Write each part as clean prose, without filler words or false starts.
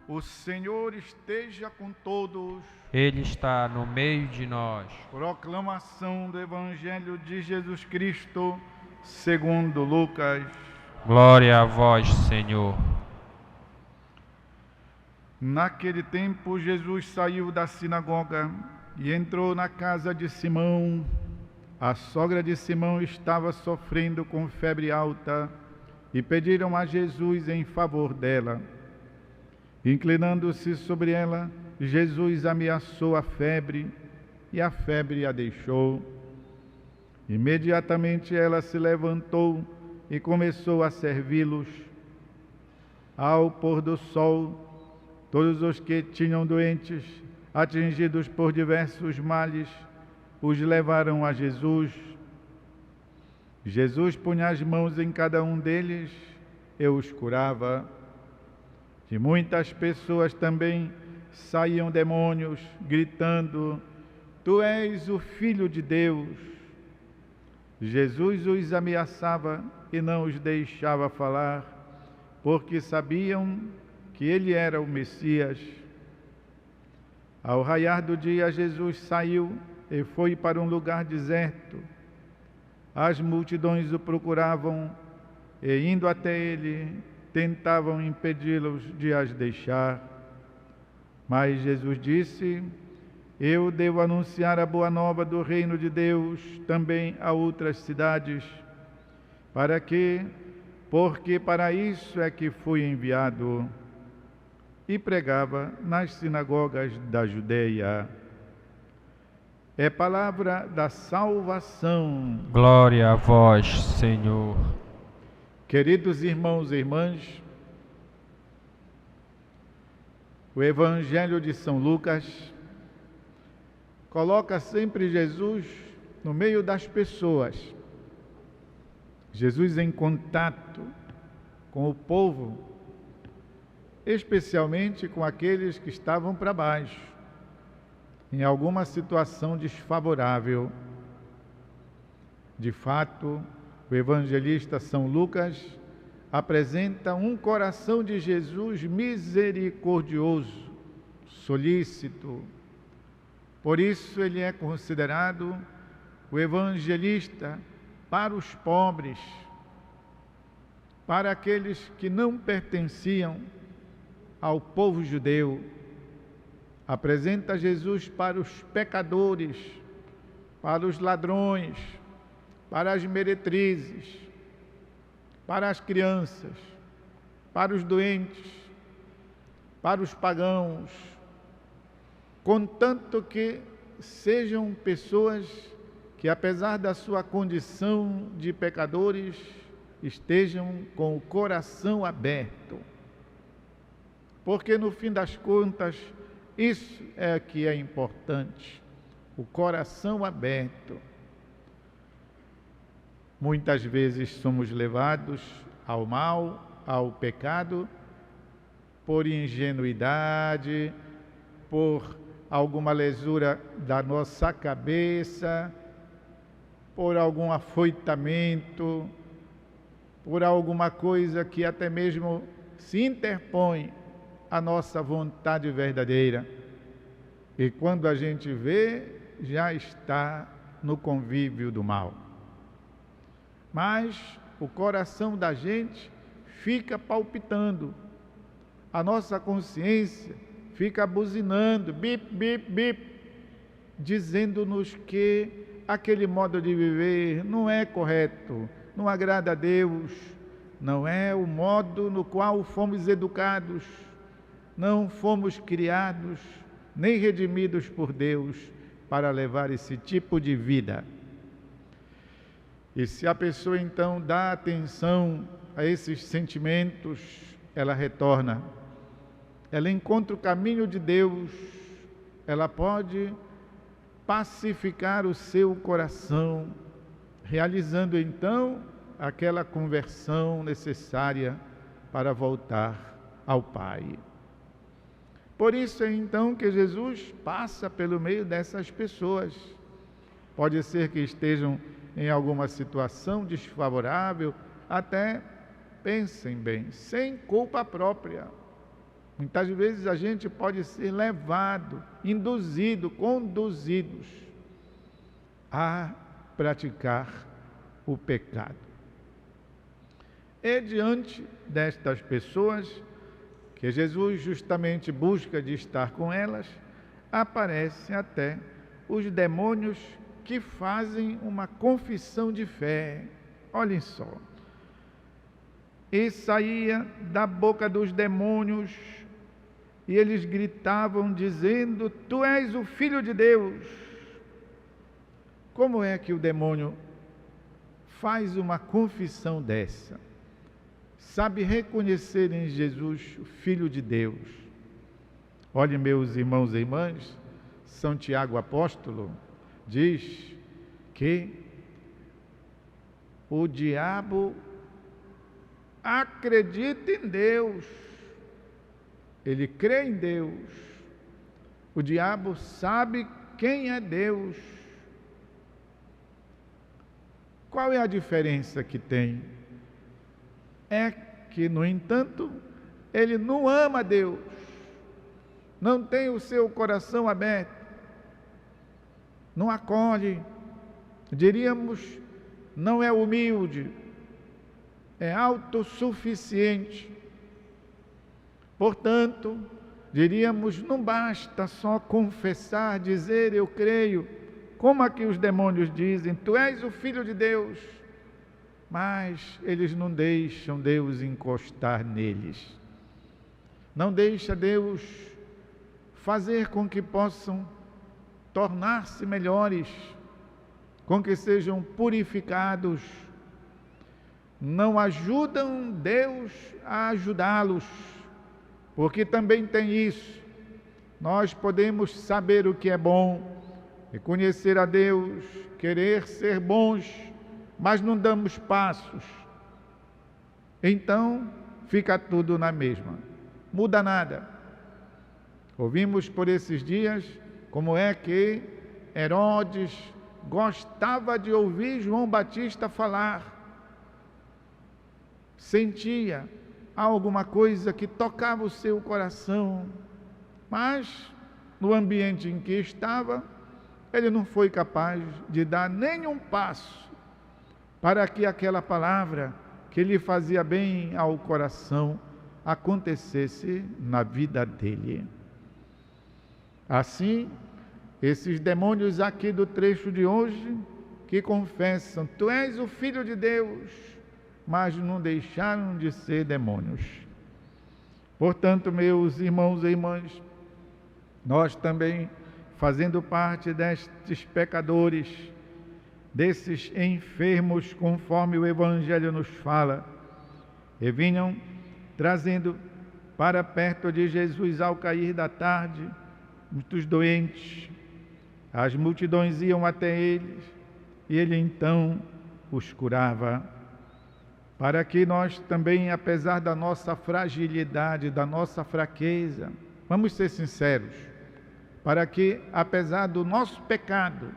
O Senhor esteja com todos. Ele está no meio de nós. Proclamação do Evangelho de Jesus Cristo, segundo Lucas. Glória a vós, Senhor. Naquele tempo, Jesus saiu da sinagoga e entrou na casa de Simão. A sogra de Simão estava sofrendo com febre alta e pediram a Jesus em favor dela. Inclinando-se sobre ela, Jesus ameaçou a febre e a febre a deixou. Imediatamente ela se levantou e começou a servi-los. Ao pôr do sol, todos os que tinham doentes, atingidos por diversos males, os levaram a Jesus. Jesus punha as mãos em cada um deles e os curava. De muitas pessoas também saíam demônios, gritando: Tu és o Filho de Deus. Jesus os ameaçava e não os deixava falar, porque sabiam que ele era o Messias. Ao raiar do dia, Jesus saiu e foi para um lugar deserto. As multidões o procuravam e, indo até ele, tentavam impedi-los de as deixar. Mas Jesus disse: Eu devo anunciar a boa nova do reino de Deus também a outras cidades, porque para isso é que fui enviado. E pregava nas sinagogas da Judeia. É palavra da salvação. Glória a vós, Senhor. Queridos irmãos e irmãs, o Evangelho de São Lucas coloca sempre Jesus no meio das pessoas. Jesus em contato com o povo, especialmente com aqueles que estavam para baixo, em alguma situação desfavorável. De fato, o evangelista São Lucas apresenta um coração de Jesus misericordioso, solícito. Por isso ele é considerado o evangelista para os pobres, para aqueles que não pertenciam ao povo judeu. Apresenta Jesus para os pecadores, para os ladrões, para as meretrizes, para as crianças, para os doentes, para os pagãos, contanto que sejam pessoas que, apesar da sua condição de pecadores, estejam com o coração aberto. Porque, no fim das contas, isso é que é importante, o coração aberto. Muitas vezes somos levados ao mal, ao pecado, por ingenuidade, por alguma lesura da nossa cabeça, por algum afoitamento, por alguma coisa que até mesmo se interpõe à nossa vontade verdadeira. E quando a gente vê, já está no convívio do mal. Mas o coração da gente fica palpitando, a nossa consciência fica buzinando, bip, bip, bip, dizendo-nos que aquele modo de viver não é correto, não agrada a Deus, não é o modo no qual fomos educados, não fomos criados, nem redimidos por Deus para levar esse tipo de vida. E se a pessoa então dá atenção a esses sentimentos, ela retorna, ela encontra o caminho de Deus, ela pode pacificar o seu coração, realizando então aquela conversão necessária para voltar ao Pai. Por isso é então que Jesus passa pelo meio dessas pessoas. Pode ser que estejam em alguma situação desfavorável, até pensem bem, sem culpa própria, Muitas vezes a gente pode ser levado, induzido, conduzidos a praticar o pecado. É diante destas pessoas que Jesus justamente busca de estar com elas, aparecem até os demônios que fazem uma confissão de fé. Olhem só. E saía da boca dos demônios, e eles gritavam dizendo: Tu és o Filho de Deus. Como é que o demônio faz uma confissão dessa? Sabe reconhecer em Jesus o Filho de Deus. Olhem, meus irmãos e irmãs, São Tiago apóstolo diz que o diabo acredita em Deus, ele crê em Deus. O diabo sabe quem é Deus. Qual é a diferença que tem? É que, no entanto, ele não ama Deus, não tem o seu coração aberto, não acolhe, diríamos, não é humilde, é autossuficiente. Portanto, diríamos, não basta só confessar, dizer eu creio, como aqui os demônios dizem, tu és o Filho de Deus, mas eles não deixam Deus encostar neles, não deixa Deus fazer com que possam tornar-se melhores, com que sejam purificados, não ajudam Deus a ajudá-los, porque também tem isso. Nós podemos saber o que é bom, reconhecer a Deus, querer ser bons, mas não damos passos. Então, fica tudo na mesma, muda nada. Ouvimos por esses dias como é que Herodes gostava de ouvir João Batista falar. Sentia alguma coisa que tocava o seu coração, mas no ambiente em que estava, ele não foi capaz de dar nenhum passo para que aquela palavra que lhe fazia bem ao coração acontecesse na vida dele. Assim, esses demônios aqui do trecho de hoje, que confessam, tu és o Filho de Deus, mas não deixaram de ser demônios. Portanto, meus irmãos e irmãs, nós também, fazendo parte destes pecadores, desses enfermos, conforme o Evangelho nos fala, e vinham trazendo para perto de Jesus ao cair da tarde, muitos doentes. As multidões iam até eles, e ele então os curava, para que nós também, apesar da nossa fragilidade, da nossa fraqueza, vamos ser sinceros, para que, apesar do nosso pecado,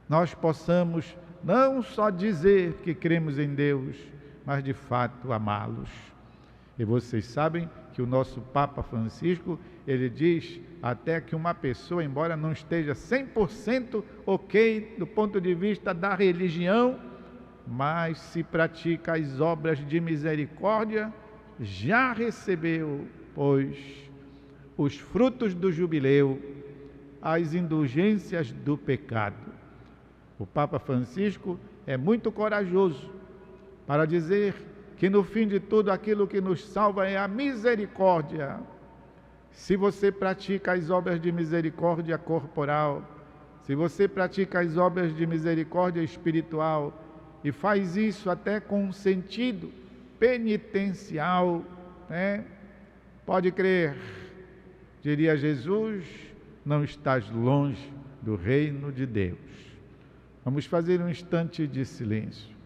nós possamos não só dizer que cremos em Deus, mas de fato amá-los. E vocês sabem que o nosso Papa Francisco, ele diz até que uma pessoa, embora não esteja 100% ok do ponto de vista da religião, mas se pratica as obras de misericórdia, já recebeu, pois, os frutos do jubileu, as indulgências do pecado. O Papa Francisco é muito corajoso para dizer que no fim de tudo aquilo que nos salva é a misericórdia. Se você pratica as obras de misericórdia corporal, se você pratica as obras de misericórdia espiritual e faz isso até com um sentido penitencial, pode crer, diria Jesus, não estás longe do reino de Deus. Vamos fazer um instante de silêncio.